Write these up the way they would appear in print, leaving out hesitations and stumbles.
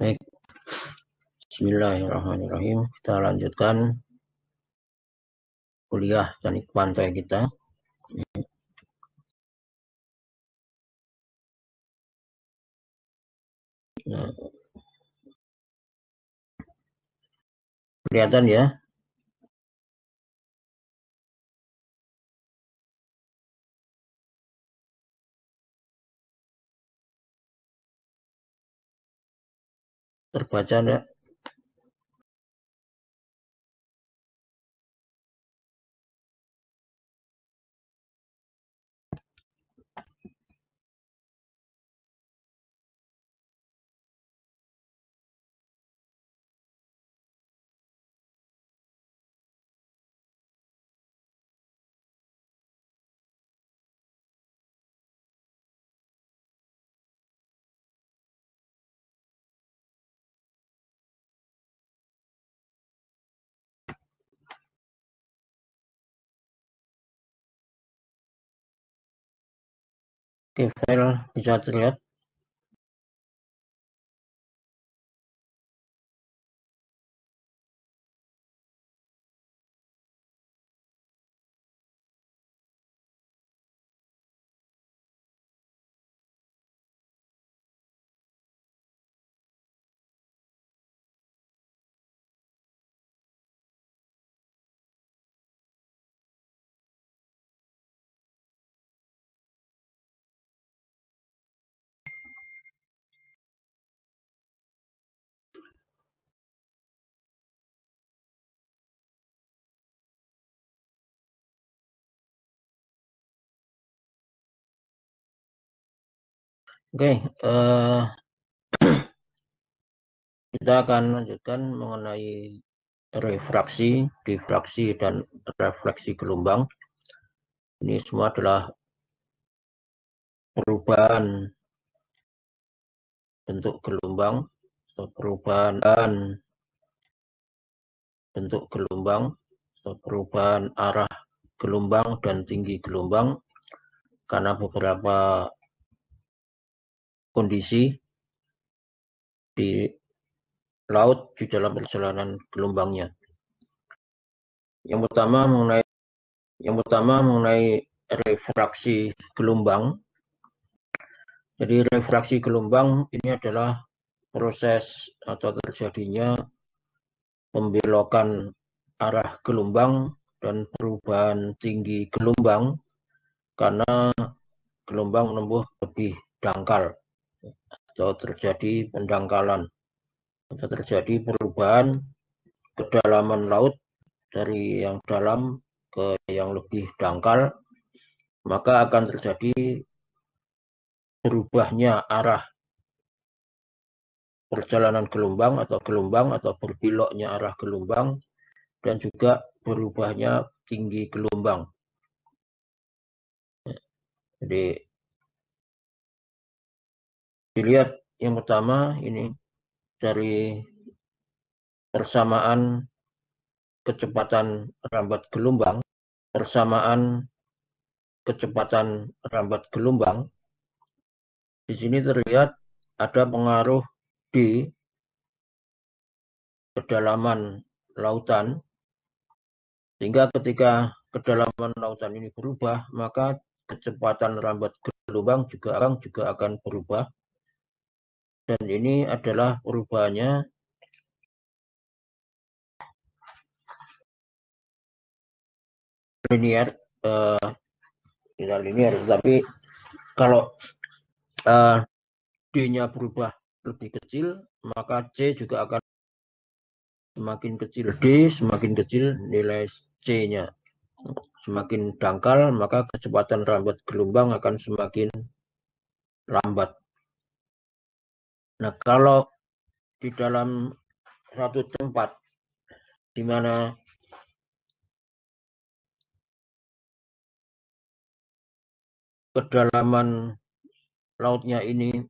Baik, bismillahirrahmanirrahim. Kita lanjutkan kuliah teknik pantai kita. Nah, kelihatan ya? Terbaca enggak? Oke, file bisa terlihat. Oke, kita akan lanjutkan mengenai refraksi, difraksi, dan refleksi gelombang. Ini semua adalah perubahan bentuk gelombang atau perubahan bentuk gelombang atau perubahan arah gelombang dan tinggi gelombang karena beberapa kondisi di laut di dalam perjalanan gelombangnya. Yang pertama mengenai refraksi gelombang. Jadi refraksi gelombang ini adalah proses atau terjadinya pembelokan arah gelombang dan perubahan tinggi gelombang karena gelombang menempuh lebih dangkal atau terjadi pendangkalan atau terjadi perubahan kedalaman laut dari yang dalam ke yang lebih dangkal, maka akan terjadi berubahnya arah perjalanan gelombang atau berbeloknya arah gelombang dan juga berubahnya tinggi gelombang. Jadi dilihat yang pertama ini dari persamaan kecepatan rambat gelombang, di sini terlihat ada pengaruh di kedalaman lautan, sehingga ketika kedalaman lautan ini berubah, maka kecepatan rambat gelombang juga akan berubah. Dan ini adalah perubahannya linear, tidak linear, tetapi kalau D-nya berubah lebih kecil, maka C juga akan semakin kecil. D semakin kecil nilai C-nya. Semakin dangkal, maka kecepatan rambat gelombang akan semakin lambat. Nah, kalau di dalam satu tempat di mana kedalaman lautnya ini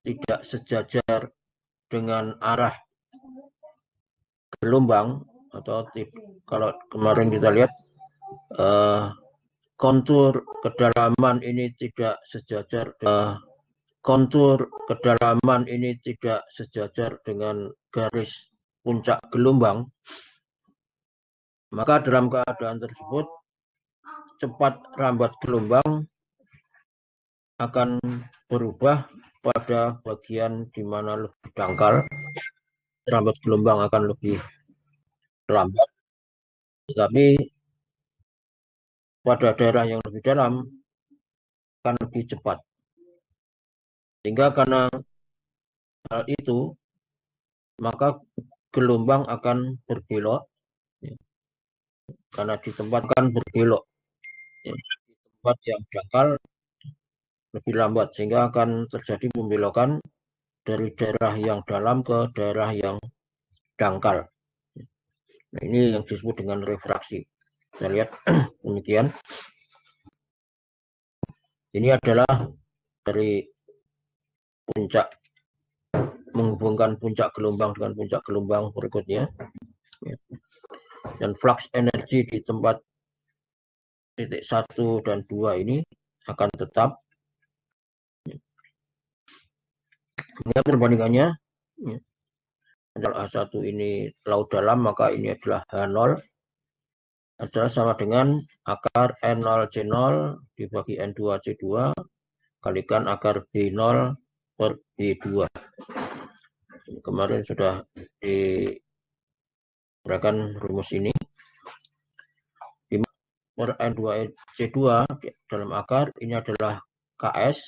tidak sejajar dengan arah gelombang, atau kalau kemarin kita lihat kontur kedalaman ini tidak sejajar dengan kontur kedalaman ini tidak sejajar dengan garis puncak gelombang, maka dalam keadaan tersebut cepat rambat gelombang akan berubah pada bagian di mana lebih dangkal, rambat gelombang akan lebih lambat, tetapi pada daerah yang lebih dalam akan lebih cepat. Sehingga karena hal itu, maka gelombang akan berbelok, karena di tempat kan berbelok, di tempat yang dangkal lebih lambat, sehingga akan terjadi pembelokan dari daerah yang dalam ke daerah yang dangkal. Nah, ini yang disebut dengan refraksi. Kita lihat demikian. Ini adalah dari puncak, menghubungkan puncak gelombang dengan puncak gelombang berikutnya. Dan flux energi di tempat titik 1 dan 2 ini akan tetap. Ini perbandingannya adalah H1 ini laut dalam, maka ini adalah H0 adalah sama dengan akar N0 C0 dibagi N2 C2 kalikan akar B0 per B2. Kemarin sudah diberikan rumus ini. Per N2 C2 dalam akar ini adalah KS,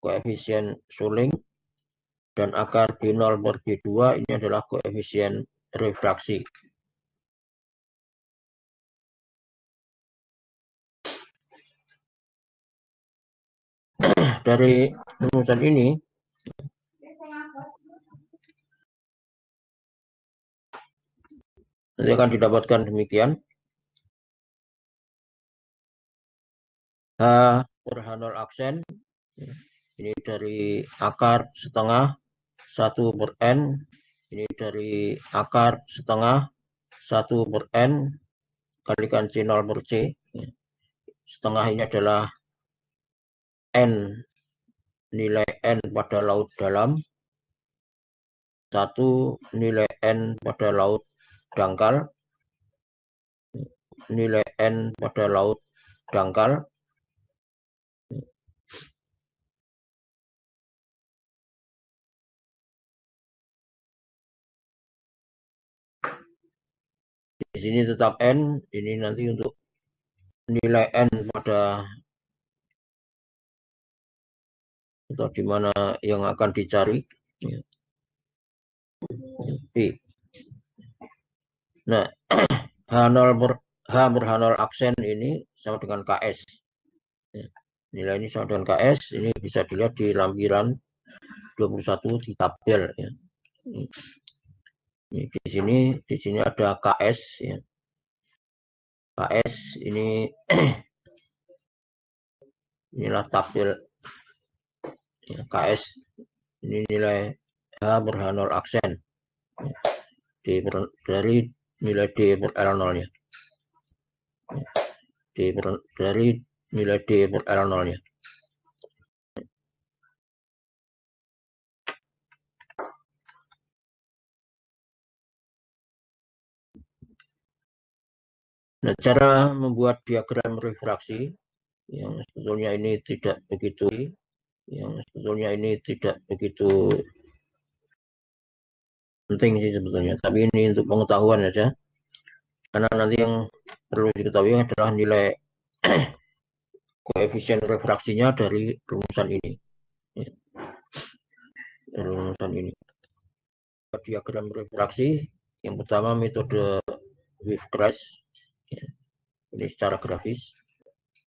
koefisien suling, dan akar B0 per B2 ini adalah koefisien refraksi. Dari rumusan ini nanti akan didapatkan demikian. H per H0 aksen ini dari akar setengah 1 per N, ini dari akar setengah 1 per N kalikan C0 per C. Setengah ini adalah N, nilai N pada laut dalam, 1 nilai N pada laut dangkal, nilai N pada laut dangkal, di sini tetap N, ini nanti untuk nilai N pada atau di mana yang akan dicari. B. Nah, H0 per H0 aksen ini sama dengan KS. Nilai ini sama dengan KS, ini bisa dilihat di lampiran 21 di tabel. Ya. Ini di sini ada KS. Ya. KS ini inilah tabel ya, KS ini nilai H per H0 aksen dari nilai D per L0 nya. Dari nilai D per L0 nya. Nah, cara membuat diagram refraksi yang sebetulnya ini tidak begitu penting sih sebetulnya, tapi ini untuk pengetahuan saja, karena nanti yang perlu diketahui adalah nilai koefisien refraksinya dari rumusan ini. Rumusan ini. Diagram refraksi yang pertama metode Wave-Crash, ini secara grafis.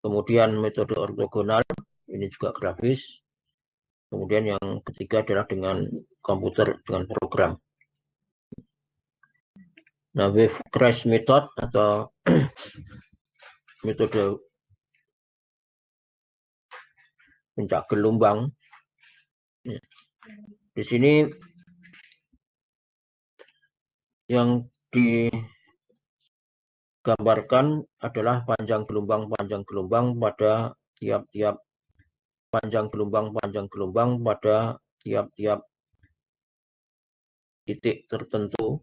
Kemudian metode ortogonal, ini juga grafis. Kemudian yang ketiga adalah dengan komputer, dengan program. Nah, Wave-Crash method atau metode puncak gelombang. Di sini yang digambarkan adalah panjang gelombang pada tiap-tiap panjang gelombang pada tiap-tiap titik tertentu.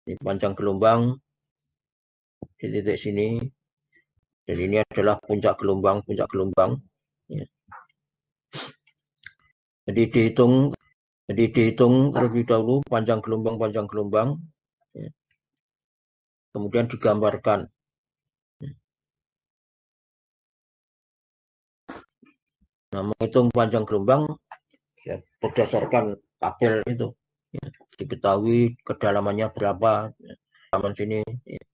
Ini panjang gelombang di titik sini. Jadi ini adalah puncak gelombang. Jadi dihitung terlebih dahulu panjang gelombang, kemudian digambarkan. Nah, menghitung panjang gelombang ya, berdasarkan tabel itu, ya, diketahui kedalamannya berapa, kedalaman sini, ya.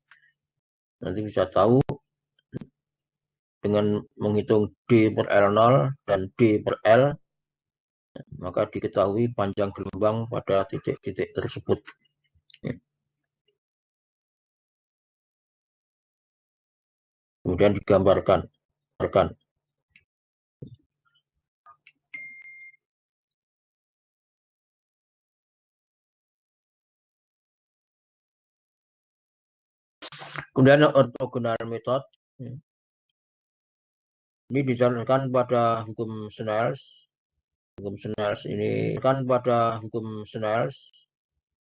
Nanti bisa tahu dengan menghitung D per L0 dan D per L, maka diketahui panjang gelombang pada titik-titik tersebut. Ya. Kemudian digambarkan. Kemudian orthogonal method. Ini dijalankan pada hukum Snells. Hukum Snells ini kan pada hukum Snells.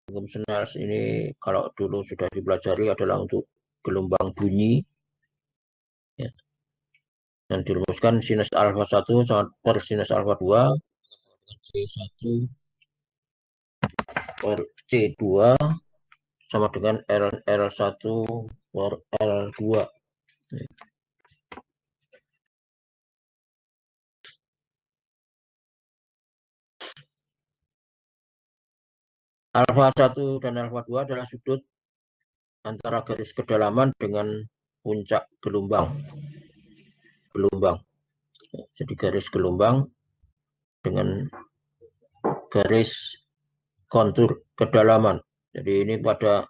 Hukum Snells ini kalau dulu sudah dipelajari adalah untuk gelombang bunyi. Ya. Dan dirumuskan sinus alfa 1 per sinus alfa 2 C1 per C2 sama dengan L1 per L2. Alfa 1 dan alfa 2 adalah sudut antara garis kedalaman dengan puncak gelombang. Jadi garis gelombang dengan garis kontur kedalaman. Jadi ini pada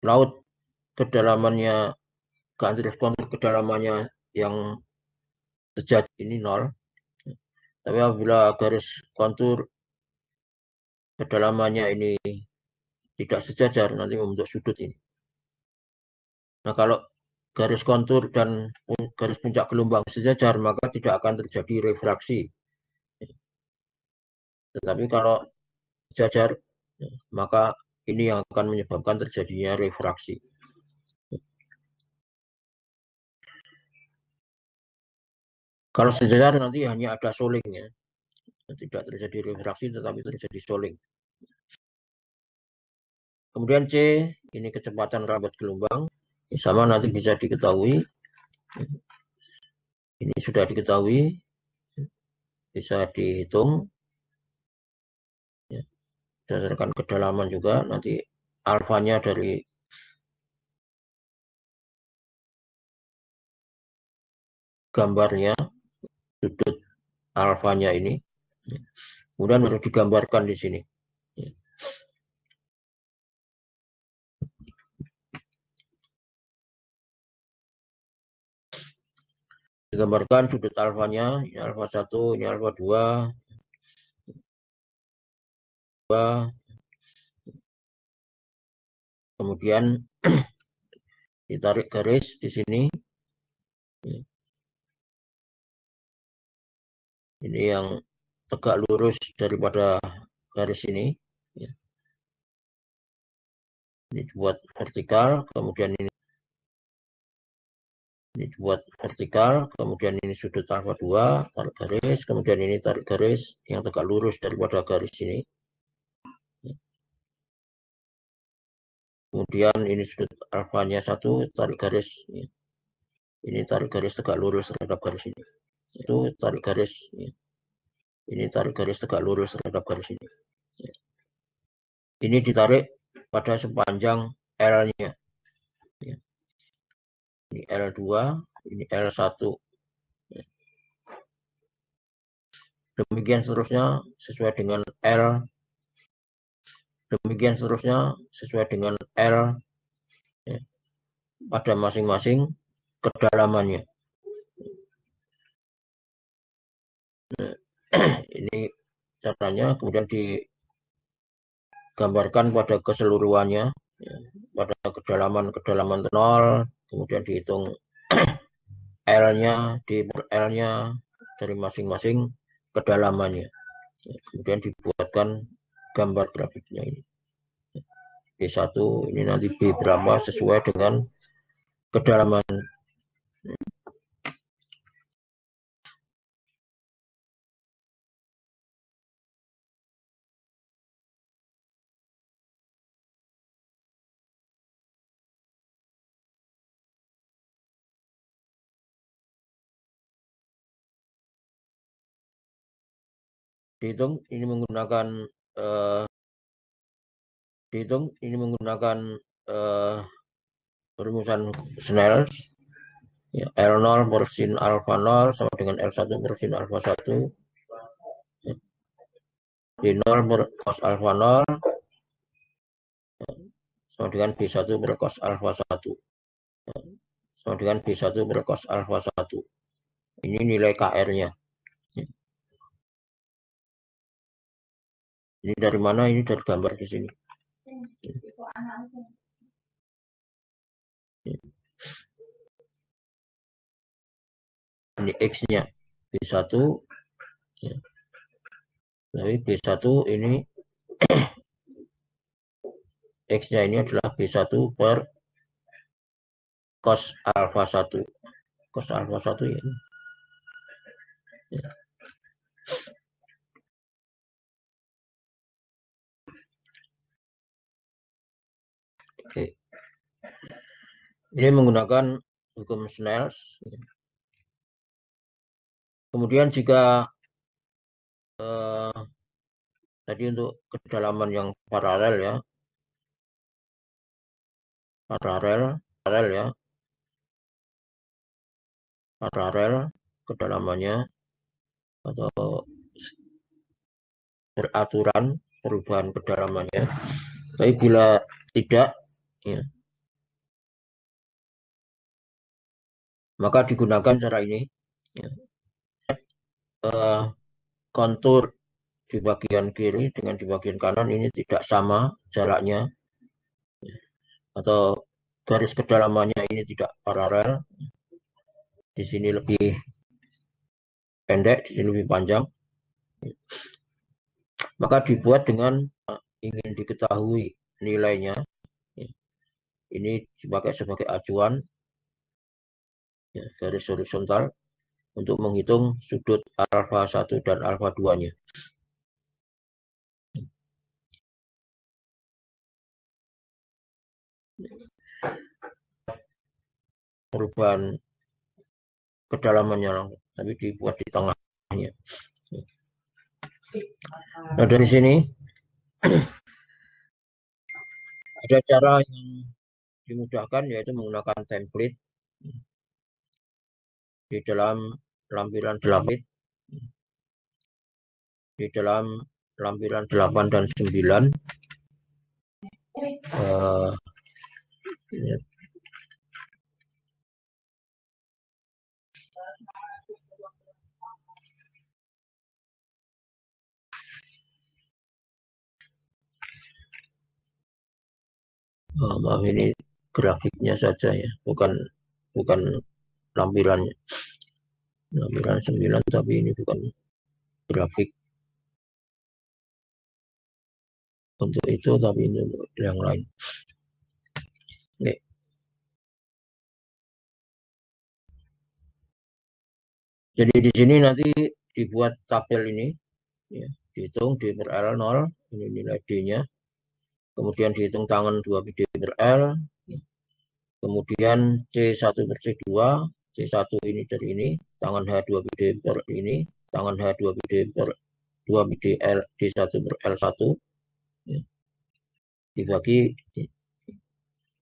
laut kedalamannya, garis kontur kedalamannya yang sejati ini 0. Tapi apabila garis kontur kedalamannya ini tidak sejajar, nanti membentuk sudut ini. Nah, kalau garis kontur dan garis puncak gelombang sejajar, maka tidak akan terjadi refraksi. Tetapi kalau sejajar, maka ini yang akan menyebabkan terjadinya refraksi. Kalau sejajar nanti hanya ada solingnya. Tidak terjadi refraksi, tetapi terjadi soling. Kemudian C, ini kecepatan rambat gelombang. Sama nanti bisa diketahui. Ini sudah diketahui. Bisa dihitung. Berdasarkan kedalaman juga. Nanti alfanya dari gambarnya, sudut alfanya ini. Kemudian baru digambarkan di sini. Digambarkan sudut alfanya, ini alfa 1, ini alfa 2. Kemudian ditarik garis di sini. Ini yang tegak lurus daripada garis ini. Ini dibuat vertikal, kemudian ini dibuat vertikal, kemudian ini sudut alfa 2, tarik garis, kemudian ini tarik garis yang tegak lurus daripada garis ini. Kemudian ini sudut alfanya 1, tarik garis. Ini tarik garis tegak lurus terhadap garis ini. Itu tarik garis. Ini tarik garis tegak lurus terhadap garis ini. Ini ditarik pada sepanjang L-nya. Ini L2, ini L1. Demikian seterusnya sesuai dengan L. Demikian seterusnya sesuai dengan L pada masing-masing kedalamannya. Ini caranya, kemudian digambarkan pada keseluruhannya. pada kedalaman 0, kemudian dihitung L-nya, di L-nya dari masing-masing kedalamannya. Kemudian dibuatkan gambar grafiknya ini. B1 ini nanti B berapa sesuai dengan kedalaman. Dihitung ini menggunakan rumusan Snell. Ya, L0 per sin alfa 0 sama dengan L1 per sin alfa 1. B0 per cos alfa 0 sama dengan B1 per cos alfa 1. Sama dengan B1 per cos alfa 1. Ini nilai KR-nya. Ini dari mana? Ini dari gambar di sini. Ini X-nya B1. Ya. Tapi B1 ini X-nya ini adalah B1 per cos alfa 1. Cos alfa 1 ya. Ya. Oke. Ini menggunakan hukum Snell. Kemudian jika tadi untuk kedalaman yang paralel ya, paralel kedalamannya atau beraturan perubahan kedalamannya. Tapi bila tidak, ya, maka digunakan cara ini. Ya. Kontur di bagian kiri dengan di bagian kanan ini tidak sama jaraknya, atau garis kedalamannya ini tidak paralel. Di sini lebih pendek, di sini lebih panjang. Maka dibuat dengan ingin diketahui nilainya. Ini sebagai acuan, ya, garis horizontal untuk menghitung sudut alfa 1 dan alfa 2-nya. Perubahan kedalamannya langsung, tapi dibuat di tengahnya. Nah, dari sini ada cara yang dimudahkan, yaitu menggunakan template di dalam lampiran 8, di dalam lampiran 8 dan 9. Ya. Maaf, ini grafiknya saja ya, bukan lampirannya. Lampiran 9, tapi ini bukan grafik untuk itu, tapi ini untuk yang lain. Oke. Jadi di sini nanti dibuat tabel ini, ya, dihitung D per L 0, ini nilai D-nya. Kemudian dihitung tangan 2 D per L, kemudian C1 per C2, C1 ini dari ini, tangan H2 BD per ini, tangan H2 BD per 2 BD L D1 per L1, ya, dibagi,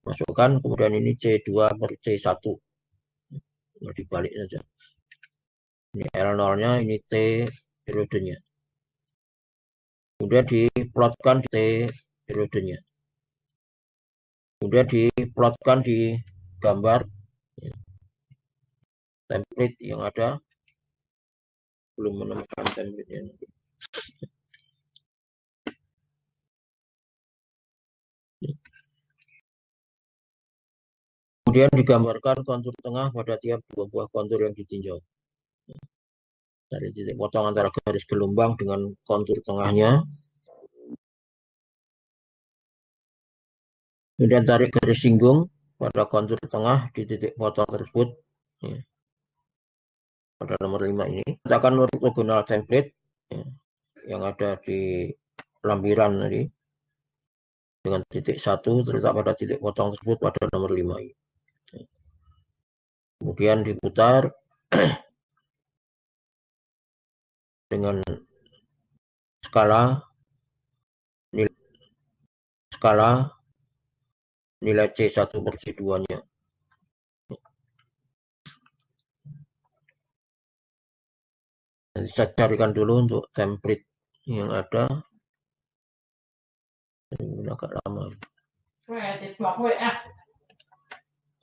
masukkan, kemudian ini C2 per C1, dibalik saja. Ini L0-nya, ini T periodenya. Kemudian diplotkan T periodenya. Kemudian diplotkan di gambar, ya, template yang ada. Belum menemukan template-nya. Kemudian digambarkan kontur tengah pada tiap dua buah kontur yang ditinjau. Dari titik potong antara garis gelombang dengan kontur tengahnya. Kemudian tarik garis singgung pada kontur tengah di titik potong tersebut. Ya. Pada nomor 5 ini. Letakkan orthogonal template ya, yang ada di lampiran tadi. Dengan titik 1 terletak pada titik potong tersebut pada nomor 5 ini. Kemudian diputar dengan skala nilai C1 per C2-nya. Nanti saya carikan dulu untuk template yang ada. Ini agak lama.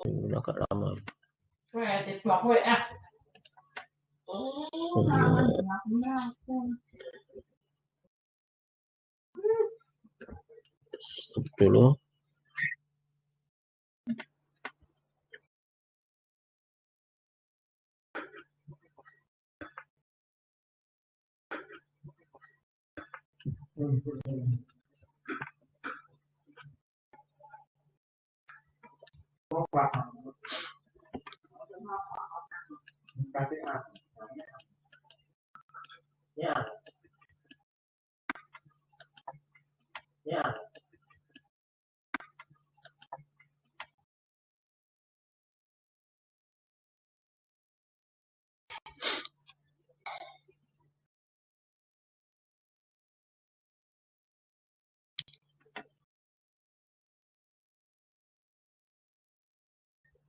Ini agak lama. Stop dulu. Ya. Ya.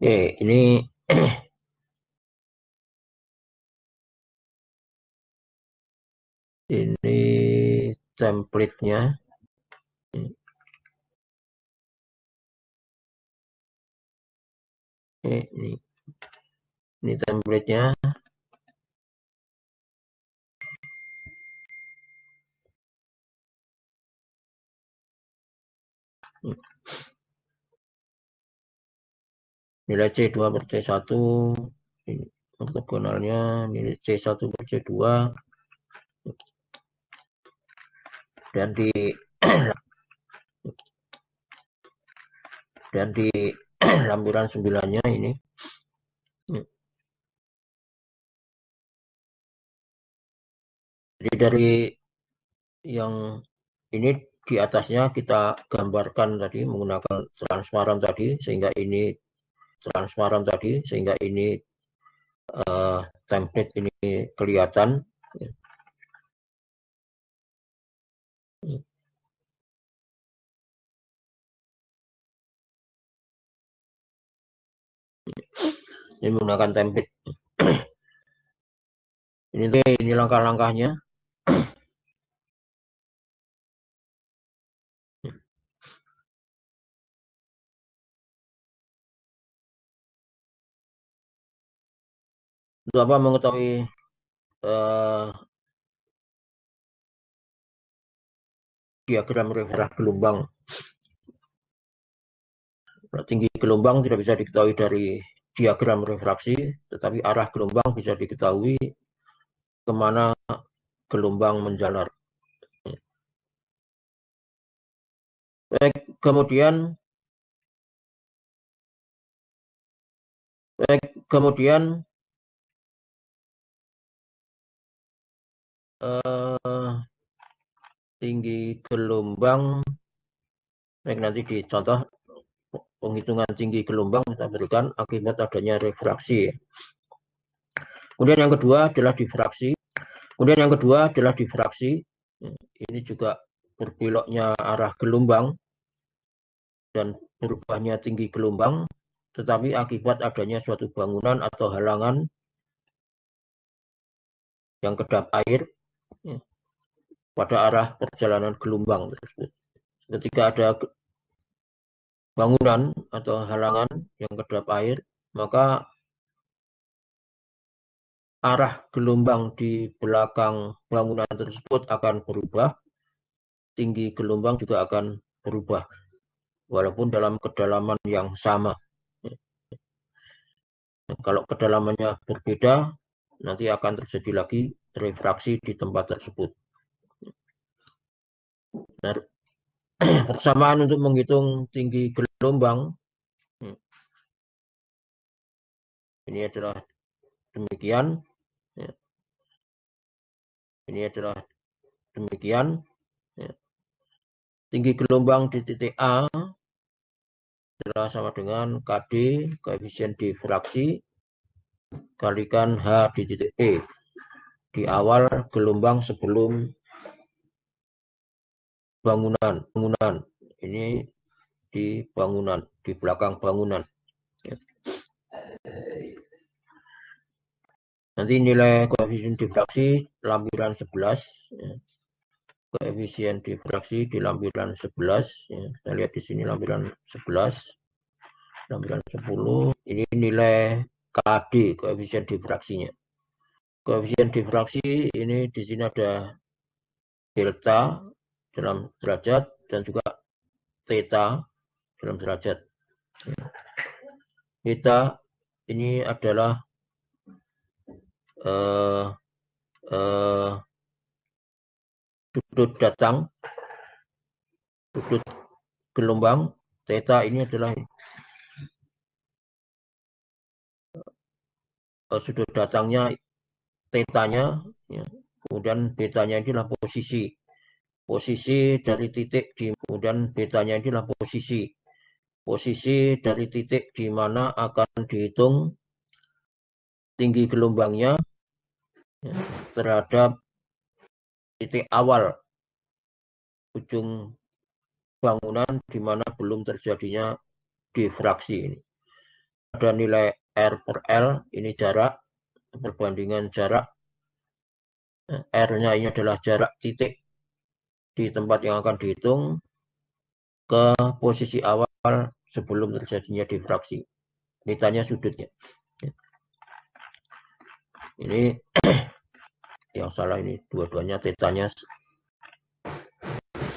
Oke, ini template-nya. Ini template-nya. Nilai C2 per C1. Ini ortogonalnya nilai C1 per C2. Dan di lampiran 9-nya ini. Jadi dari yang ini di atasnya kita gambarkan tadi menggunakan transparan tadi sehingga ini transparan tadi sehingga ini template ini kelihatan. Ini menggunakan template. Ini langkah-langkahnya. Untuk apa mengetahui diagram refraksi gelombang. Tinggi gelombang tidak bisa diketahui dari diagram refraksi, tetapi arah gelombang bisa diketahui kemana gelombang menjalar. Kemudian tinggi gelombang, nanti di contoh penghitungan tinggi gelombang kita berikan akibat adanya refraksi. Kemudian yang kedua adalah difraksi. Ini juga berbeloknya arah gelombang dan berubahnya tinggi gelombang, tetapi akibat adanya suatu bangunan atau halangan yang kedap air pada arah perjalanan gelombang tersebut. Ketika ada bangunan atau halangan yang kedap air, maka arah gelombang di belakang bangunan tersebut akan berubah, tinggi gelombang juga akan berubah, walaupun dalam kedalaman yang sama. Kalau kedalamannya berbeda, nanti akan terjadi lagi refraksi di tempat tersebut. Nah, persamaan untuk menghitung tinggi gelombang ini adalah demikian. Ini adalah demikian. Tinggi gelombang di titik A adalah sama dengan KD, koefisien difraksi, kalikan H di titik E. Di awal gelombang sebelum bangunan. Ini di bangunan, di belakang bangunan. Nanti nilai koefisien difraksi lampiran 11. Koefisien difraksi di lampiran 11. Kita lihat di sini lampiran 11. Lampiran 10. Ini nilai KD, koefisien difraksinya. Koefisien difraksi ini di sini ada delta dalam derajat dan juga theta dalam derajat. Theta ini adalah sudut datang, sudut gelombang. Theta ini adalah sudut datangnya, tetanya, ya. Kemudian betanya inilah posisi dari titik di, kemudian betanya inilah posisi dari titik di mana akan dihitung tinggi gelombangnya, ya, terhadap titik awal ujung bangunan di mana belum terjadinya difraksi ini. Ada nilai R per L, ini jarak, perbandingan jarak. R-nya ini adalah jarak titik di tempat yang akan dihitung ke posisi awal sebelum terjadinya difraksi. Theta-nya sudutnya. Ini yang salah ini, dua-duanya theta-nya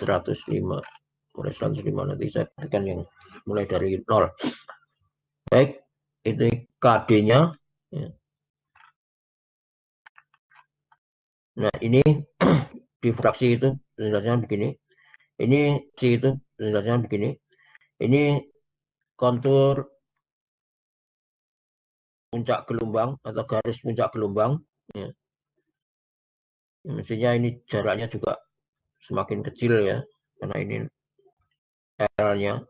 105. Mulai 105 nanti saya berikan yang mulai dari 0. Baik, ini KD-nya. Nah, ini difraksi itu penjelasannya begini. Ini C itu penjelasannya begini. Ini kontur puncak gelombang atau garis puncak gelombang. Ya. Mestinya ini jaraknya juga semakin kecil ya, karena ini L-nya,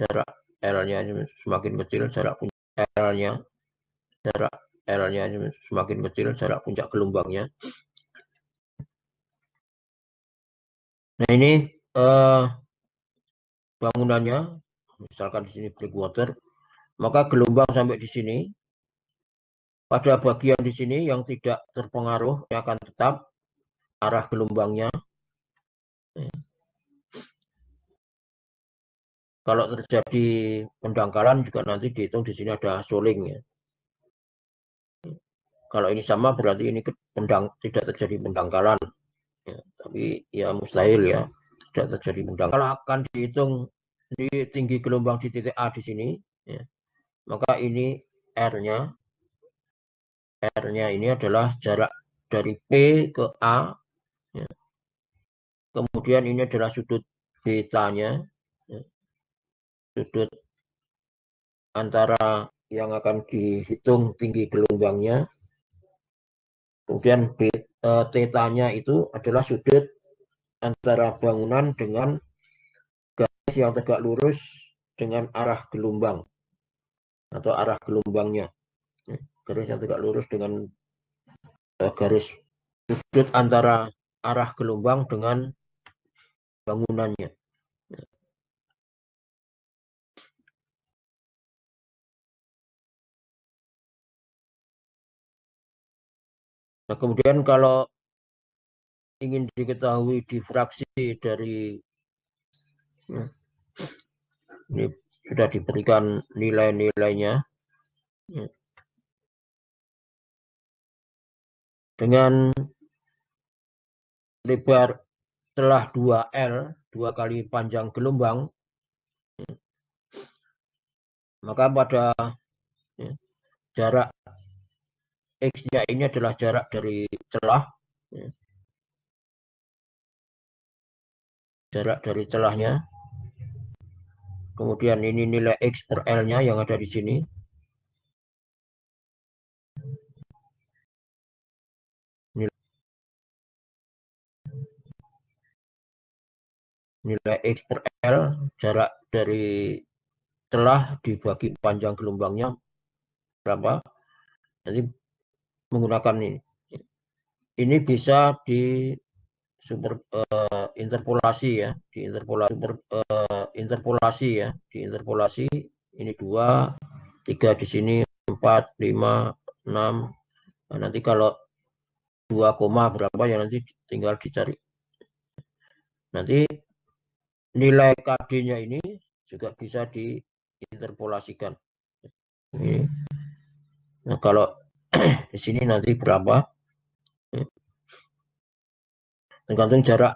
jarak L-nya semakin kecil, jarak L-nya, jarak L-nya semakin kecil, jarak puncak gelombangnya. Nah, ini bangunannya, misalkan di sini breakwater, maka gelombang sampai di sini. Pada bagian di sini yang tidak terpengaruh, yang akan tetap arah gelombangnya. Kalau terjadi pendangkalan juga nanti dihitung di sini ada shoaling ya. Kalau ini sama berarti ini tidak terjadi pendangkalan. Ya, tapi ya mustahil ya tidak terjadi pendangkalan. Kalau akan dihitung di tinggi gelombang di titik A di sini, ya, maka ini R-nya. R-nya ini adalah jarak dari P ke A. Ya. Kemudian ini adalah sudut betanya. Ya. Sudut antara yang akan dihitung tinggi gelombangnya. Kemudian theta-nya itu adalah sudut antara bangunan dengan garis yang tegak lurus dengan arah gelombang atau arah gelombangnya. Garis yang tegak lurus dengan garis sudut antara arah gelombang dengan bangunannya. Nah, kemudian kalau ingin diketahui difraksi dari ini sudah diberikan nilai-nilainya dengan lebar telah 2L, 2 kali panjang gelombang, maka pada jarak X-nya ini adalah jarak dari celah. Jarak dari celahnya. Kemudian ini nilai X per L-nya yang ada di sini. Nilai X per L, jarak dari celah dibagi panjang gelombangnya berapa. Nanti menggunakan ini. Ini bisa di interpolasi ya, interpolasi ya, interpolasi ini 2, 3 di sini, 4, 5, 6. Nah, nanti kalau 2, berapa ya nanti tinggal dicari. Nanti nilai KD-nya ini juga bisa diinterpolasikan. Nah, kalau di sini nanti berapa? Tergantung jarak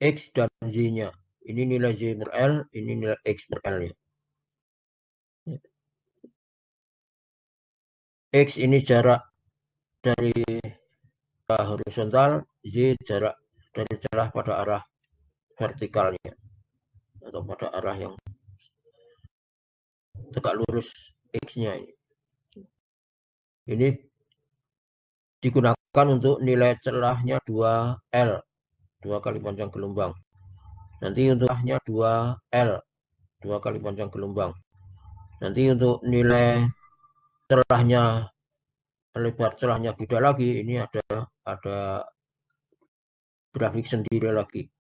X dan Z-nya. Ini nilai Z per L, ini nilai X per L-nya. X ini jarak dari horizontal, Z jarak dari celah pada arah vertikalnya atau pada arah yang tegak lurus X-nya ini. Ini digunakan untuk nilai celahnya 2L, 2 kali panjang gelombang. Nanti untuk celahnya 2L, 2 kali panjang gelombang. Nanti untuk nilai celahnya, lebar celahnya beda lagi, ini ada grafik sendiri lagi.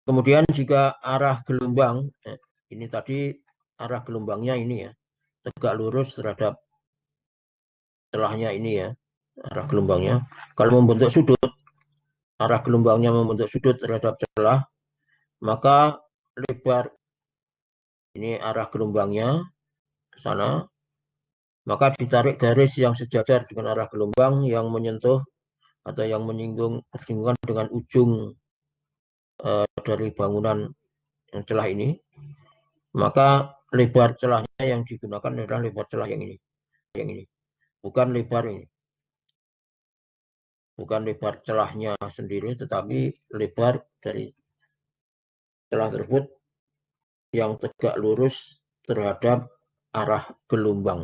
Kemudian jika arah gelombang, ini tadi arah gelombangnya ini ya, tegak lurus terhadap celahnya ini ya, arah gelombangnya. Kalau membentuk sudut, arah gelombangnya membentuk sudut terhadap celah, maka lebar ini arah gelombangnya ke sana, maka ditarik garis yang sejajar dengan arah gelombang yang menyentuh atau yang bersinggungan dengan ujung dari bangunan celah ini, maka lebar celahnya yang digunakan adalah lebar celah yang ini, bukan lebar ini, bukan lebar celahnya sendiri, tetapi lebar dari celah tersebut yang tegak lurus terhadap arah gelombang.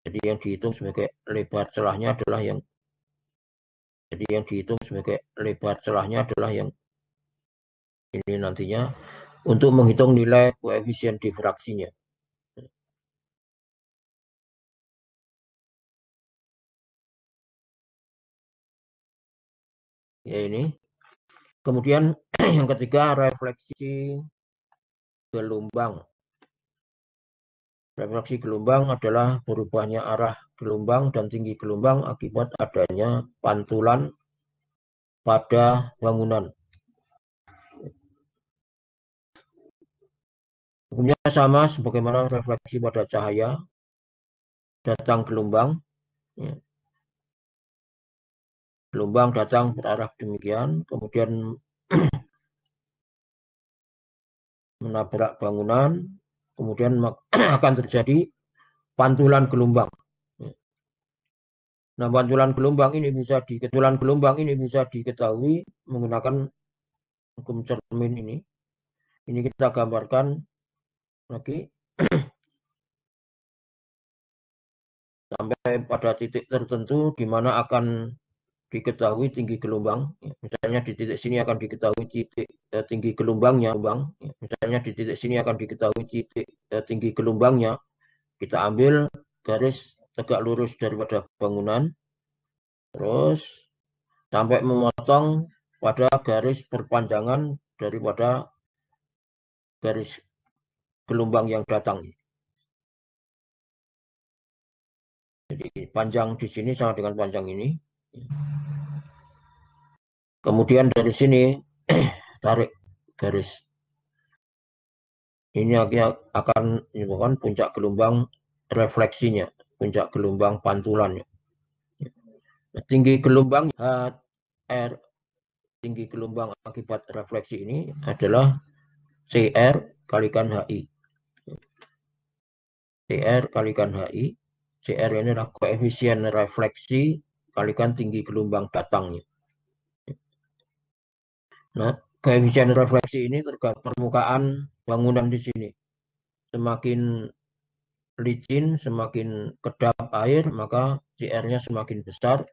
Jadi yang dihitung sebagai lebar celahnya adalah yang ini nantinya untuk menghitung nilai koefisien difraksinya. Ya ini. Kemudian yang ketiga, refleksi gelombang. Refleksi gelombang adalah berubahnya arah gelombang dan tinggi gelombang akibat adanya pantulan pada bangunan. Hukumnya sama sebagaimana refleksi pada cahaya, datang gelombang, gelombang datang berarah demikian, kemudian menabrak bangunan, kemudian akan terjadi pantulan gelombang. Nah, pantulan gelombang ini bisa diketahui menggunakan hukum cermin ini. Ini kita gambarkan lagi sampai pada titik tertentu di mana akan diketahui tinggi gelombang. Misalnya di titik sini akan diketahui titik tinggi gelombangnya. Misalnya di titik sini akan diketahui titik tinggi gelombangnya. Kita ambil garis tegak lurus daripada bangunan, terus sampai memotong pada garis perpanjangan daripada garis gelombang yang datang. Jadi panjang di sini sama dengan panjang ini. Kemudian dari sini tarik garis. Ini akan menyebabkan puncak gelombang refleksinya, puncak gelombang pantulannya. Tinggi gelombang R, tinggi gelombang akibat refleksi ini adalah CR kalikan HI. CR kalikan HI. CR ini adalah koefisien refleksi kalikan tinggi gelombang datangnya. Nah, koefisien refleksi ini tergantung permukaan bangunan di sini. Semakin licin, semakin kedap air, maka CR-nya semakin besar,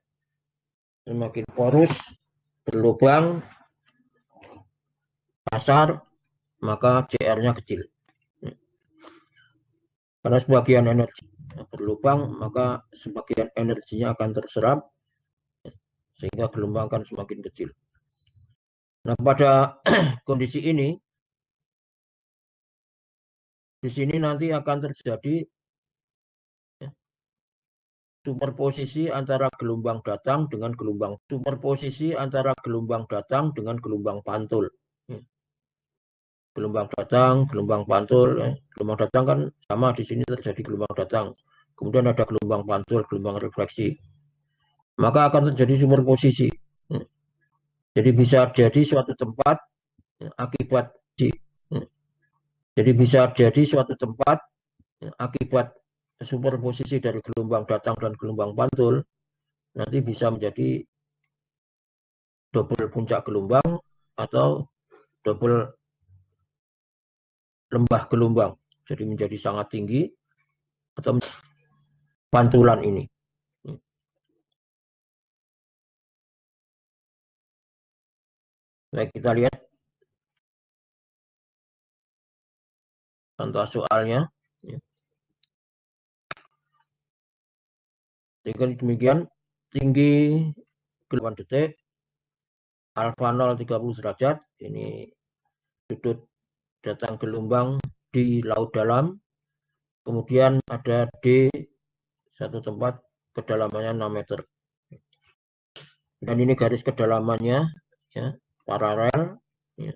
semakin porus, berlubang, kasar, maka CR-nya kecil. Karena sebagian energi berlubang, maka sebagian energinya akan terserap, sehingga gelombang akan semakin kecil. Nah, pada kondisi ini, di sini nanti akan terjadi superposisi antara gelombang datang dengan gelombang gelombang pantul. Gelombang datang, gelombang pantul. Gelombang datang kan sama, di sini terjadi gelombang datang. Kemudian ada gelombang pantul, gelombang refleksi. Maka akan terjadi superposisi. Jadi bisa jadi suatu tempat akibat superposisi dari gelombang datang dan gelombang pantul, nanti bisa menjadi double puncak gelombang atau double lembah gelombang. Jadi menjadi sangat tinggi atau pantulan ini. Baik, kita lihat contoh soalnya. Dengan demikian, tinggi gelombang detik, alfa 0 30 derajat, ini sudut datang gelombang di laut dalam. Kemudian ada D, satu tempat kedalamannya 6 meter. Dan ini garis kedalamannya, ya, paralel, ya.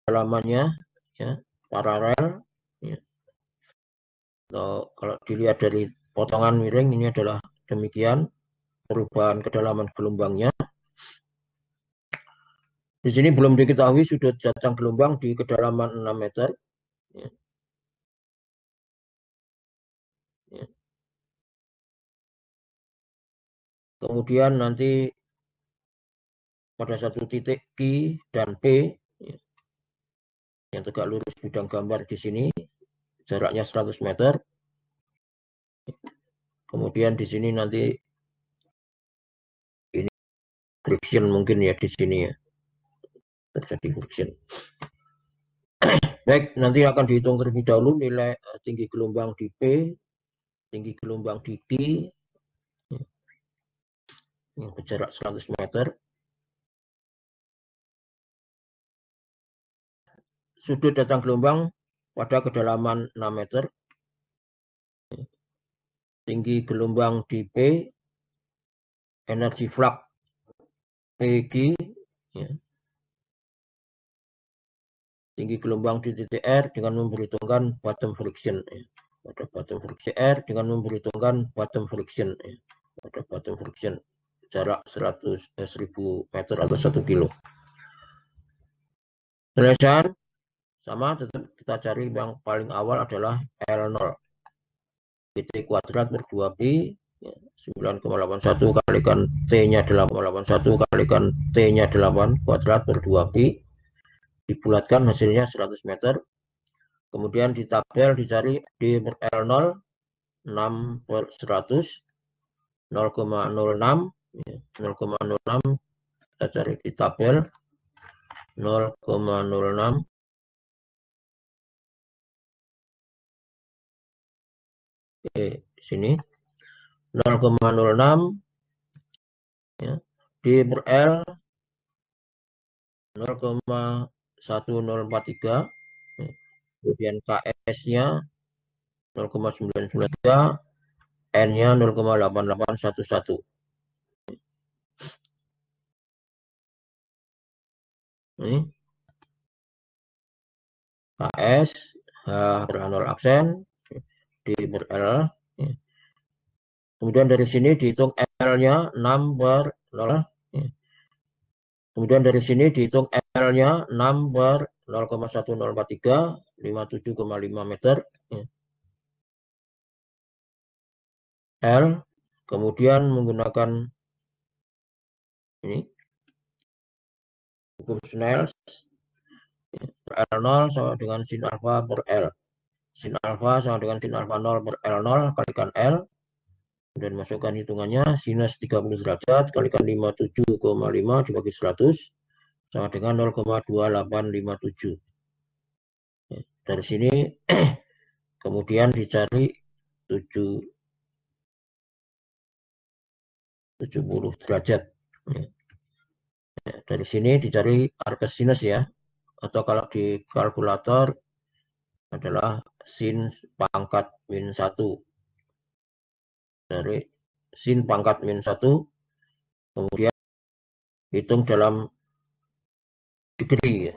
Kedalamannya, ya, paralel, ya. Atau kalau dilihat dari potongan miring, ini adalah demikian perubahan kedalaman gelombangnya. Di sini belum diketahui sudut datang gelombang di kedalaman 6 meter. Ya. Ya. Kemudian nanti pada satu titik Q dan P, ya, yang tegak lurus bidang gambar di sini, jaraknya 100 meter. Kemudian di sini nanti ini friction mungkin ya di sini ya, terjadi friction. Baik, nanti akan dihitung terlebih dahulu nilai tinggi gelombang di P, tinggi gelombang di Q, yang berjarak 100 meter. Sudut datang gelombang pada kedalaman 6 meter. Tinggi gelombang di P, energi flux PQ, ya. Tinggi gelombang di titik R dengan memperhitungkan bottom friction. Ya. Pada bottom friction R dengan memperhitungkan bottom friction. Ya. Pada bottom friction jarak 1000 meter atau 1 kilo. Penyelesaian sama, tetap kita cari yang paling awal adalah L0. PT kuadrat per 2Pi, ya, 9,81 kalikan T-nya 8,81 kalikan T-nya 8 kuadrat per 2Pi. Dibulatkan hasilnya 100 meter. Kemudian di tabel dicari D per L0, 6 per 100, 0,06, 0,06, kita cari di tabel, 0,06. Oke, di sini 0,06, ya, D per L 0,1043, kemudian KS-nya 0,993, N-nya 0,8811. Ini KS, H per 0 aksen, D per L. Kemudian dari sini dihitung L-nya 6 per 0. Kemudian dari sini dihitung L-nya 6 per 0,1043, 57,5 meter. L, kemudian menggunakan ini, hukum Snell, L0 sama dengan sin alfa per L. Sin alfa sama dengan sin alfa 0 per L0 kalikan L. Dan masukkan hitungannya, sinus 30 derajat kalikan 57,5 dibagi 100 sama dengan 0,2857. Dari sini kemudian dicari 70 derajat. Dari sini dicari arcus sinus ya, atau kalau di kalkulator adalah sin pangkat min 1. Dari sin pangkat min 1, kemudian hitung dalam degree.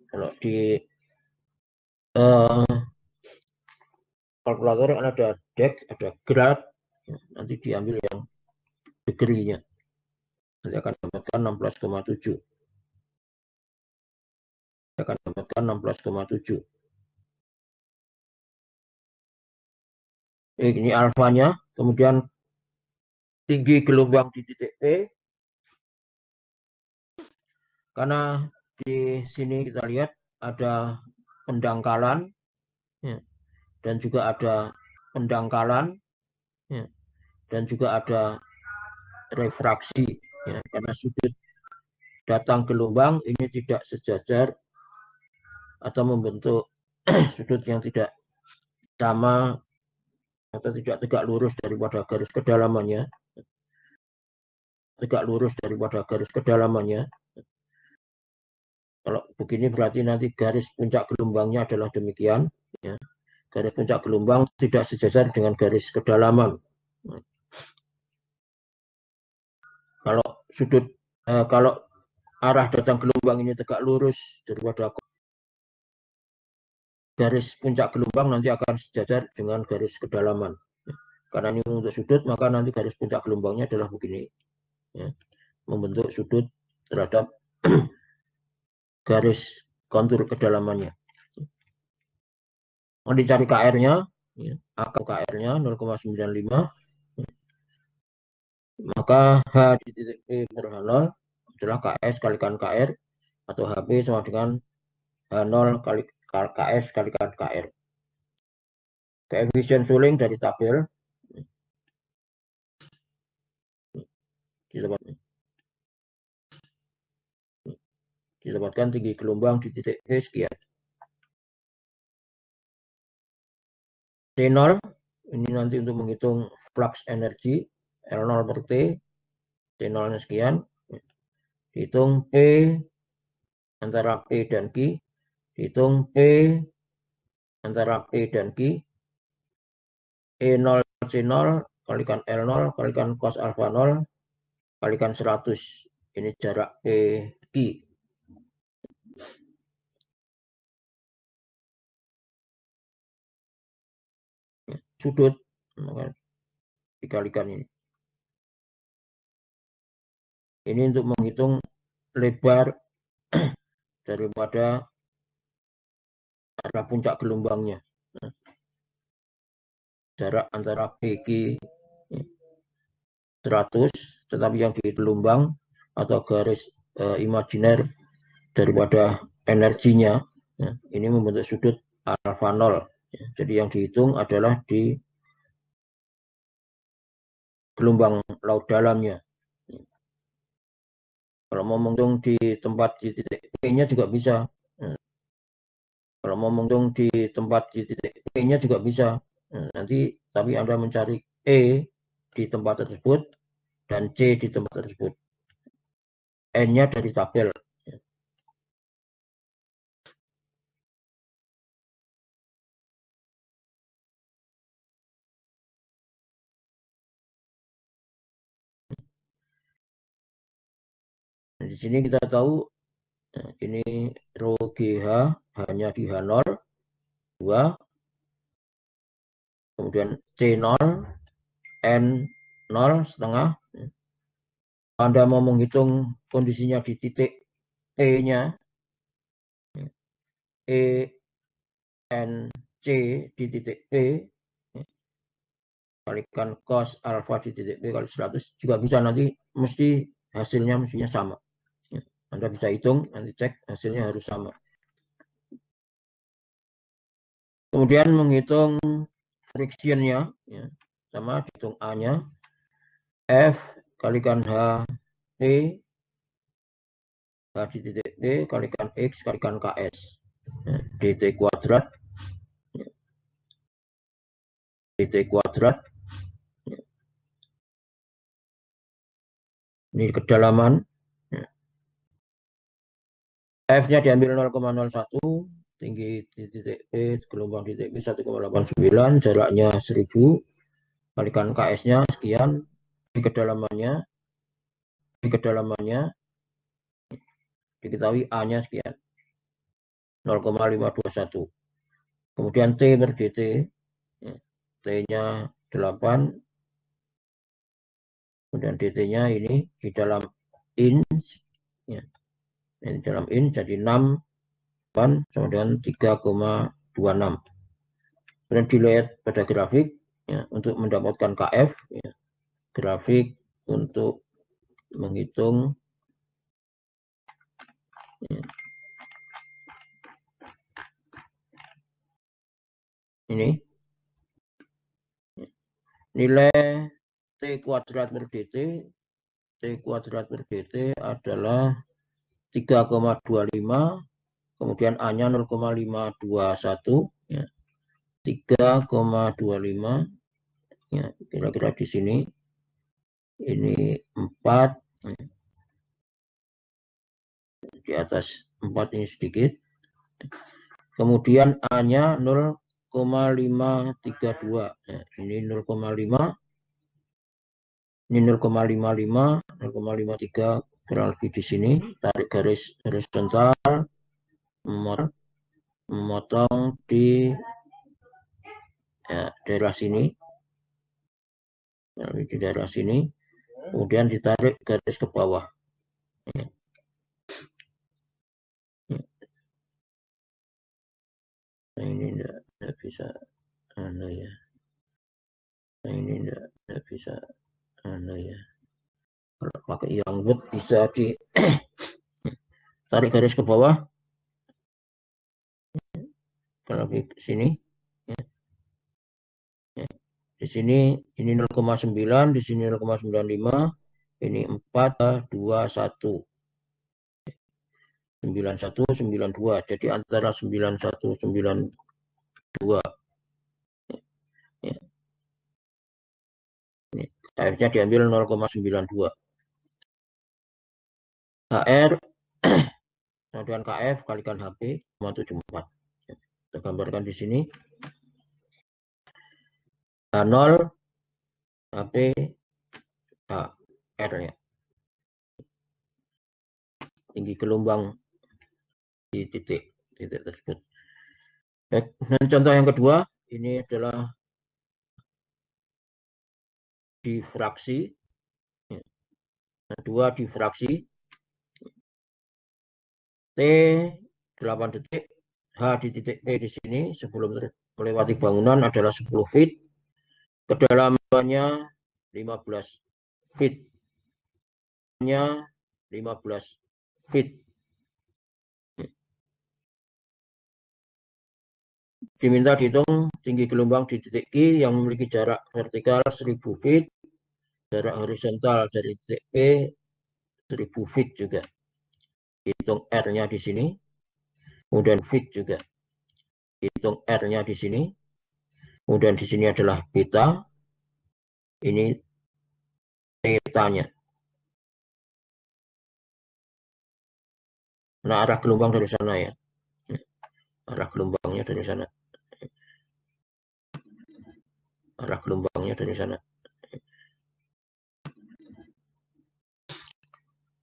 Kalau di kalkulator ada dek, ada grad, nanti diambil yang degree-nya. Nanti akan dapatkan 16,7. Akan dapatkan 16,7. Ini alfanya, kemudian tinggi gelombang di titik P. Karena di sini kita lihat ada pendangkalan ya, dan juga ada pendangkalan ya, dan juga ada refraksi ya, karena sudut datang gelombang ini tidak sejajar atau membentuk sudut yang tidak sama atau tidak tegak lurus daripada garis kedalamannya. Tegak lurus daripada garis kedalamannya. Kalau begini berarti nanti garis puncak gelombangnya adalah demikian. Ya. Garis puncak gelombang tidak sejajar dengan garis kedalaman. Kalau arah datang gelombang ini tegak lurus daripada garis puncak gelombang nanti akan sejajar dengan garis kedalaman. Karena ini untuk sudut, maka nanti garis puncak gelombangnya adalah begini. Ya. Membentuk sudut terhadap garis kontur kedalamannya. Mau dicari KR-nya, ya. KR-nya 0,95. Maka H di titik P per H0 adalah KS kalikan KR atau HP sama dengan H0 kali KS kalikan KR. Koefisien suling dari tabel ditempatkan tinggi gelombang di titik P sekian. T0 ini nanti untuk menghitung flux energi L0 per T, T0-nya sekian. Hitung P antara P dan Q, hitung P antara P dan Q, E0 C0 kalikan L0 kalikan cos alpha 0 kalikan 100. Ini jarak P Q. Sudut dikalikan ini. Ini untuk menghitung lebar daripada arah puncak gelombangnya. Jarak antara PQ 100, tetapi yang di gelombang atau garis imajiner daripada energinya, ya, ini membentuk sudut alfa 0. Ya, jadi yang dihitung adalah di gelombang laut dalamnya. Ya. Kalau mau menghitung di tempat di titik P-nya juga bisa. Ya. Kalau mau menghitung di tempat di titik P-nya juga bisa. Nanti tapi Anda mencari E di tempat tersebut dan C di tempat tersebut. N-nya dari tabel. Nah, di sini kita tahu ini rho GH hanya di H0, 2, kemudian C0, N0 setengah. Anda mau menghitung kondisinya di titik P-nya, E, N, C di titik P, kalikan cos alfa di titik P kali 100, juga bisa nanti mesti hasilnya mestinya sama. Anda bisa hitung, nanti cek hasilnya harus sama. Kemudian menghitung frictionnya, ya, sama hitung A-nya, F kalikan H T, H di titik P kalikan X kalikan KS, ya, dt kuadrat, dt kuadrat, ini kedalaman, F-nya diambil 0,01, tinggi di titik P, gelombang di titik P 1,89, jaraknya 1000, kalikan KS-nya sekian, di kedalamannya diketahui A-nya sekian, 0,521. Kemudian T per dt, T-nya 8, kemudian dt-nya ini di dalam inch, ya, ini dalam inch jadi 6, sama dengan 3,26. Kemudian dilihat pada grafik, ya, untuk mendapatkan KF, ya, grafik untuk menghitung, ya, ini nilai T kuadrat per dt, T kuadrat per dt adalah 3,25, kemudian A-nya 0,521, ya, 3,25, ya, kira-kira di sini, ini 4, di atas 4 ini sedikit, kemudian A-nya 0,532, ya, ini 0,5, ini 0,55, 0,53, kurang lebih di sini, tarik garis horizontal, memotong di, ya, daerah sini, di daerah sini, kemudian ditarik garis ke bawah. Ya. Nah, ini enggak bisa, ya. Nah, ini enggak bisa, ya. Kalau pakai yang wood bisa di tarik garis ke bawah, kalau di sini, ya. Ya. Di sini ini 0,9, di sini 0,95, ini 4, 2, 1. 9192, jadi antara 9192, ya. Ini KF-nya diambil 0,92. HR dengan KF kalikan HP 0,74. Kita gambarkan di sini. H0 HP H R-nya. Tinggi gelombang di titik tersebut. Dan contoh yang kedua, ini adalah difraksi. Dua difraksi. T 8 detik, H di titik P di sini sebelum melewati bangunan adalah 10 feet. Kedalamannya 15 feet. Nya 15 feet. Diminta dihitung tinggi gelombang di titik Q yang memiliki jarak vertikal 1000 feet, jarak horizontal dari titik P 1000 feet juga. Hitung R-nya di sini, kemudian feet juga. Hitung R-nya di sini, kemudian di sini adalah beta, ini theta-nya. Nah, arah gelombang dari sana, ya. Arah gelombangnya dari sana. Arah gelombangnya dari sana.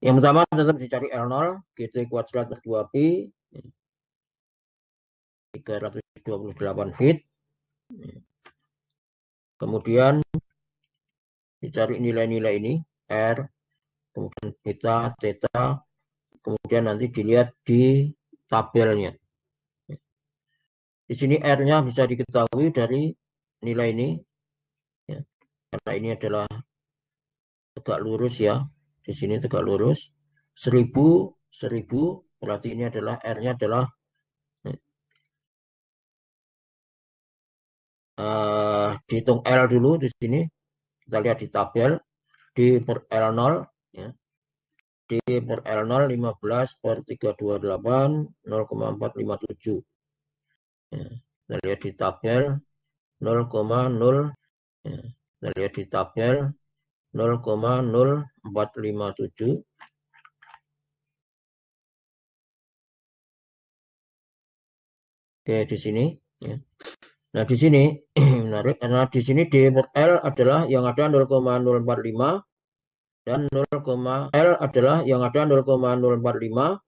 Yang pertama tetap dicari L0, GT kuadrat per 2Pi, 328 feet. Kemudian dicari nilai-nilai ini, R, kemudian beta, theta, kemudian nanti dilihat di tabelnya. Di sini R-nya bisa diketahui dari nilai ini, ya, karena ini adalah tegak lurus ya. Di sini tegak lurus. 1000, berarti ini adalah R-nya adalah dihitung L dulu di sini. Kita lihat di tabel. D per L0, ya. D per L0 15 per 328 0,457. Ya. Kita lihat di tabel 0,0, ya. Kita lihat di tabel 0,0457. Oke, di sini, ya. Nah, di sini menarik karena di sini D per L adalah yang ada 0,045 dan L adalah yang ada 0,045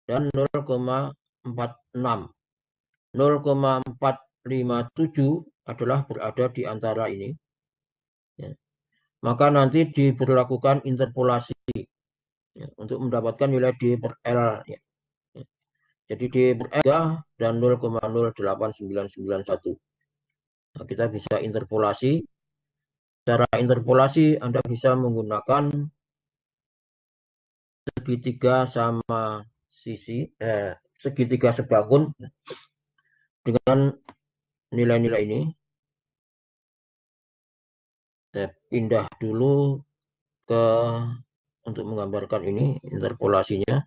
dan 0,46. 0,457 adalah berada di antara ini. Ya. Maka nanti diberlakukan interpolasi, ya, untuk mendapatkan nilai D per L. Ya. Jadi D per L dan 0,08991. Nah, kita bisa interpolasi. Cara interpolasi Anda bisa menggunakan segitiga sama sisi, segitiga sebangun dengan nilai-nilai ini. Saya pindah dulu ke untuk menggambarkan ini interpolasinya.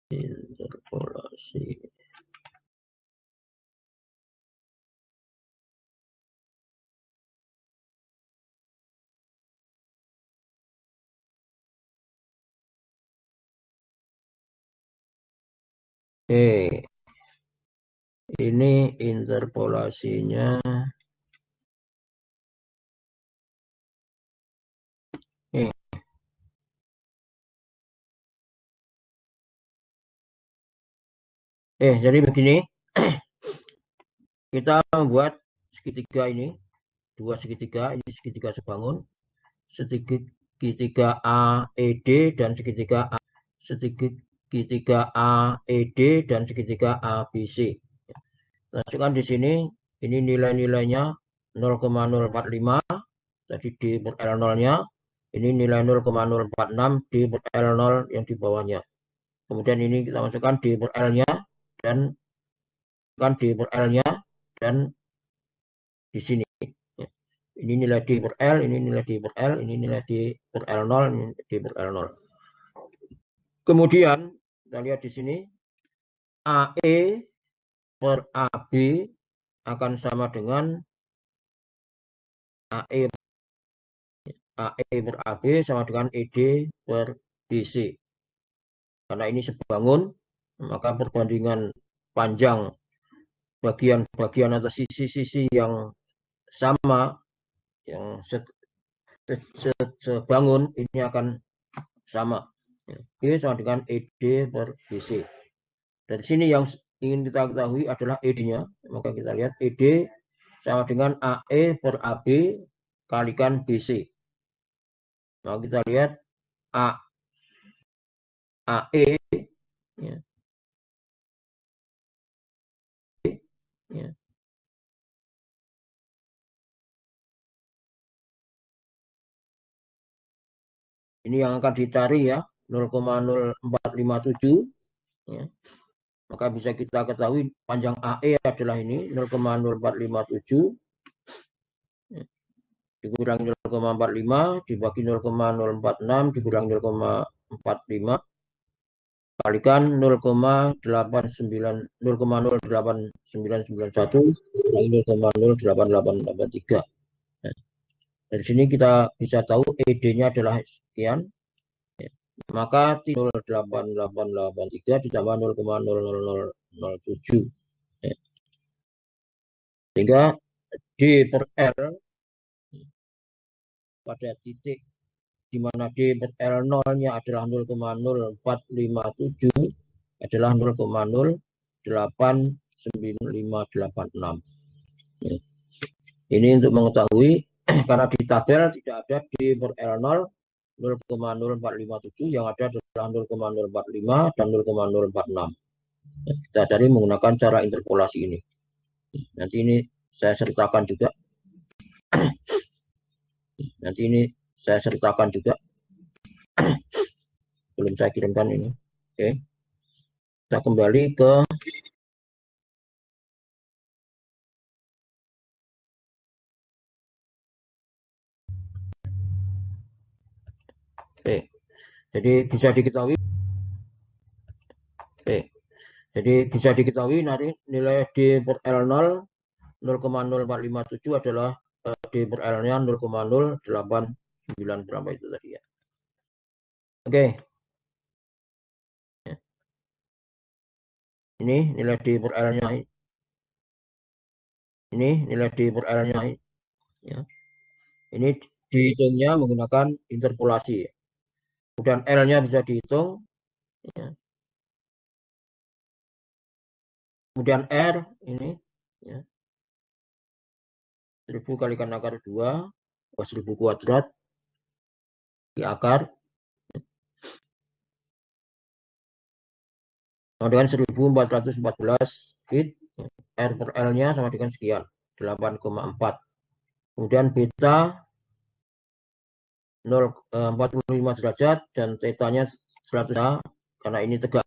Interpolasi. Oke, ini interpolasinya. Jadi begini, kita membuat segitiga ini, dua segitiga, ini segitiga sebangun, segitiga AED dan segitiga AED dan segitiga ABC. Masukkan di sini, ini nilai-nilainya 0,045, tadi D per L0-nya, ini nilai 0,046 D per L0 yang di bawahnya. Kemudian ini kita masukkan D per L-nya dan kan D per L-nya dan di sini. Ini nilai D per L, ini nilai D per L, ini nilai D per L0, ini D per L0. Kemudian kita lihat di sini AE per AB akan sama dengan AE per AB sama dengan ED per BC. Karena ini sebangun, maka perbandingan panjang bagian-bagian atau sisi-sisi yang sama, yang sebangun, ini akan sama. B sama dengan ED per BC. Dari sini yang ingin kita ketahui adalah ED-nya. Maka kita lihat ED sama dengan AE per AB kalikan BC. Nah, kita lihat AE, ya. Ya. Ini yang akan dicari ya, 0,0457. Ya. Maka bisa kita ketahui panjang AE adalah ini 0,0457. Ya. Dikurangi 0,45 dibagi 0,046 dikurangi 0,45 kalikan 0,89 0,08991 kali 0,08883. Nah, dari sini kita bisa tahu ED-nya adalah sekian. Ya. Maka 0,8883 ditambah 0,00007. Ya. Sehingga D per L pada titik di mana D per L0-nya adalah 0,0457 adalah 0,0891. 9586. Ini untuk mengetahui karena di tabel tidak ada D per L0 0,0457, yang ada adalah 0,045 dan 0,046. Kita cari menggunakan cara interpolasi ini. Nanti ini saya sertakan juga. Nanti ini saya sertakan juga. Belum saya kirimkan ini. Oke. Kita kembali ke Oke. Jadi bisa diketahui nanti nilai D per L0 0,0457 adalah D per L-nya 0,089 berapa itu tadi ya. Oke. Ini nilai D per L-nya. Ini nilai D per L-nya. Ya. Ini dihitungnya menggunakan interpolasi. Kemudian L-nya bisa dihitung. Ya. Kemudian R ini. Ya. 1000 kalikan akar 2. 1000 kuadrat. Di akar. Sama dengan 1414 feet. R per L-nya sama dengan sekian. 8,4. Kemudian beta 45 derajat dan tetanya 100 karena ini tegak.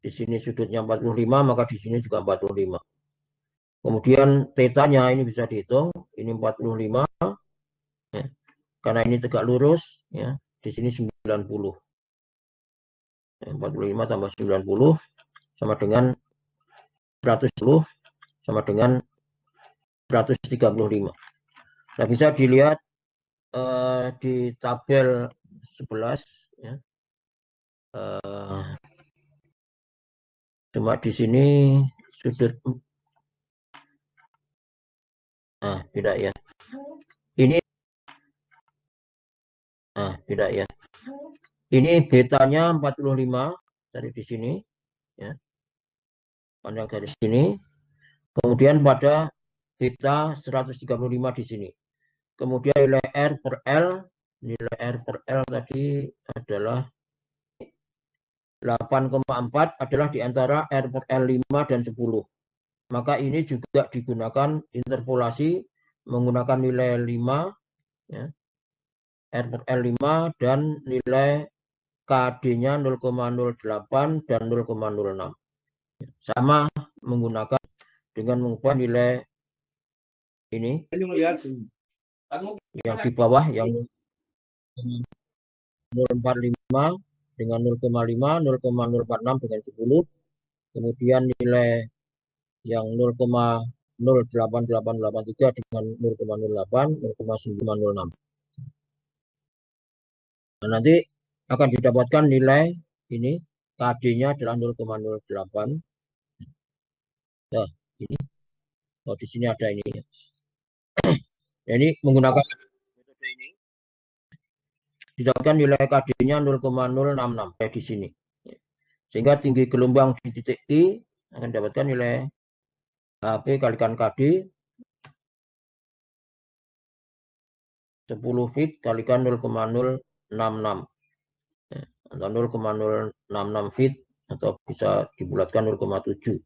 Di sini sudutnya 45, maka di sini juga 45. Kemudian tetanya ini bisa dihitung, ini 45 ya. Karena ini tegak lurus ya, di sini 90. Ya, 45 tambah 90 sama dengan 110 sama dengan 135. Nah, bisa dilihat di tabel 11 ya. Cuma di sini sudut tidak ya. Ini tidak ya. Ini betanya 45 dari di sini ya. Panjang garis sini. Kemudian pada beta 135 di sini. Kemudian nilai R per L, nilai R per L tadi adalah 8,4 adalah di antara R per L 5 dan 10. Maka ini juga digunakan interpolasi menggunakan nilai 5 ya. R per L 5 dan nilai KD-nya 0,08 dan 0,06. Sama menggunakan dengan mengubah nilai ini yang di bawah yang 0,45 dengan 0,5, 0,046 dengan 10. Kemudian nilai yang 0,08883 dengan 0,08, 0,906. Nah, nanti akan didapatkan nilai ini KD-nya adalah 0,08. Nah, ini. Oh, di sini ada ini. Ini menggunakan metode ini didapatkan nilai KD-nya 0,066 kayak di sini. Sehingga tinggi gelombang di titik I akan dapatkan nilai HP kalikan KD 10 feet kalikan 0,066 atau 0,066 feet atau bisa dibulatkan 0,7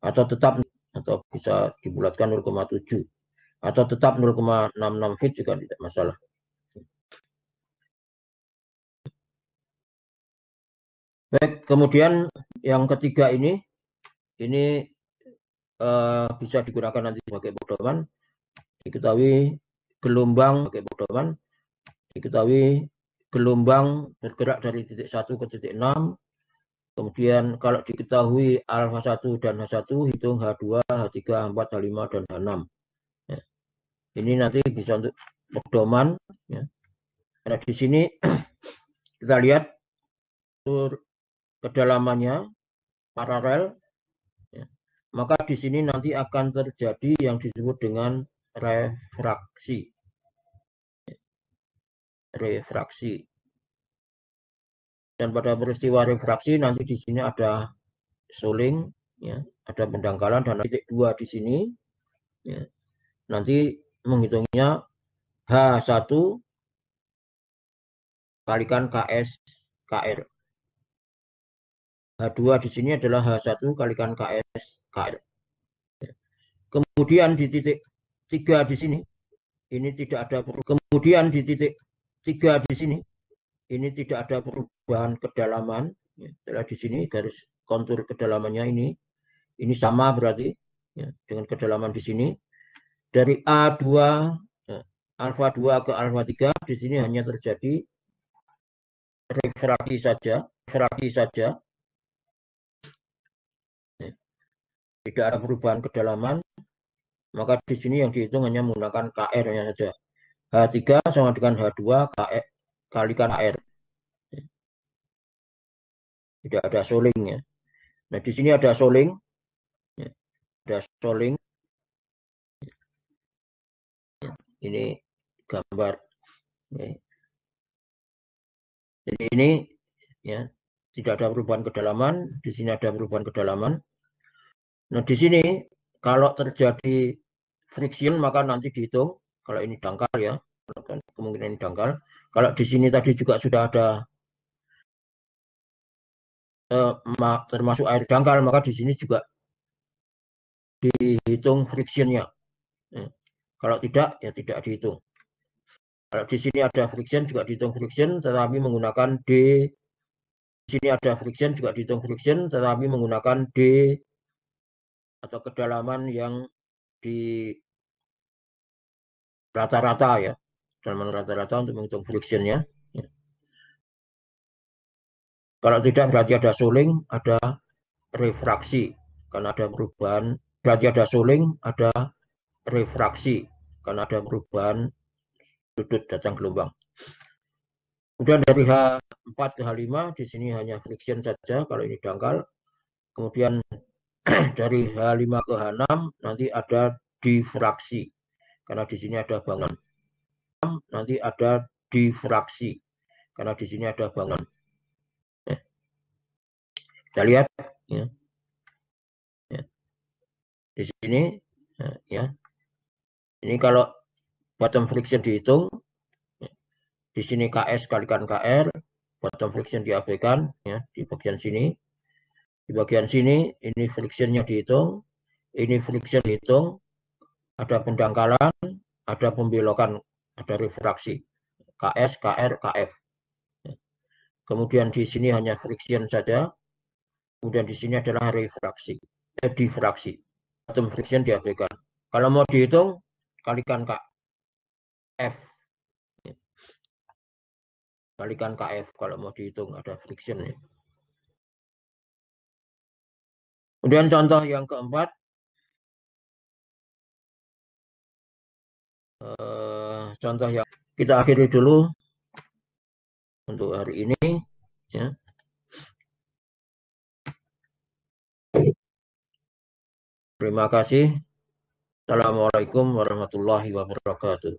atau tetap atau bisa dibulatkan 0,7 atau tetap 0,66 feet juga tidak masalah. Baik, kemudian yang ketiga ini bisa digunakan nanti sebagai pedoman. Diketahui gelombang sebagai pedoman. Diketahui gelombang bergerak dari titik 1 ke titik 6. Kemudian kalau diketahui alfa 1 dan H1, hitung H2, H3, H4, H5, dan H6. Ya. Ini nanti bisa untuk pedoman. Ya. Karena di sini kita lihat kedalamannya paralel. Ya. Maka di sini nanti akan terjadi yang disebut dengan refraksi. Refraksi. Dan pada peristiwa refraksi nanti di sini ada Soling ya, ada pendangkalan dan titik 2 di sini, ya. Nanti menghitungnya H1 kalikan KS KR. H2 di sini adalah H1 kalikan KS KR. Kemudian di titik 3 di sini, ini tidak ada perubahan. Kemudian di titik 3 di sini, ini tidak ada perubahan kedalaman. Setelah di sini garis kontur kedalamannya ini sama berarti, ya, dengan kedalaman di sini. Dari A2 alfa 2 ke alfa 3 di sini hanya terjadi refraksi saja. Tidak ada perubahan kedalaman, maka di sini yang dihitung hanya menggunakan KR-nya saja. H3 sama dengan H2 kalikan KR. Tidak ada solingnya. Nah, di sini ada soling. Ada soling. Ini gambar. Jadi ini, ya, tidak ada perubahan kedalaman. Di sini ada perubahan kedalaman. Nah, di sini kalau terjadi friction maka nanti dihitung. Kalau ini dangkal, ya, kemungkinan ini dangkal. Kalau di sini tadi juga sudah ada termasuk air dangkal, maka di sini juga dihitung frictionnya. Kalau tidak, ya tidak dihitung. Kalau di sini ada friction juga dihitung friction, tetapi menggunakan D. Di sini ada friction juga dihitung friction, tetapi menggunakan D atau kedalaman yang di rata-rata, ya, kedalaman rata-rata untuk menghitung frictionnya. Ya. Kalau tidak berarti ada soling, ada refraksi karena ada perubahan. Berarti ada soling, ada refraksi karena ada perubahan sudut datang gelombang. Kemudian dari H4 ke H5 di sini hanya friction saja kalau ini dangkal. Kemudian dari H5 ke H6 nanti ada difraksi karena di sini ada bangunan. Nanti ada difraksi karena di sini ada bangunan. Kita lihat, ya. Ya. Di sini, ya. Ini kalau bottom friction dihitung, di sini KS kalikan KR, bottom friction diabaikan, ya, di bagian sini. Di bagian sini, ini frictionnya dihitung, ini friction dihitung, ada pendangkalan, ada pembelokan, ada refraksi, KS, KR, KF. Kemudian di sini hanya friction saja, kemudian di sini adalah refraksi, difraksi, bottom friction diabaikan. Kalau mau dihitung, kalikan KF. Kalikan KF kalau mau dihitung ada friction. Ya. Kemudian contoh yang keempat, contoh yang kita akhiri dulu untuk hari ini. Ya. Terima kasih. Assalamualaikum warahmatullahi wabarakatuh.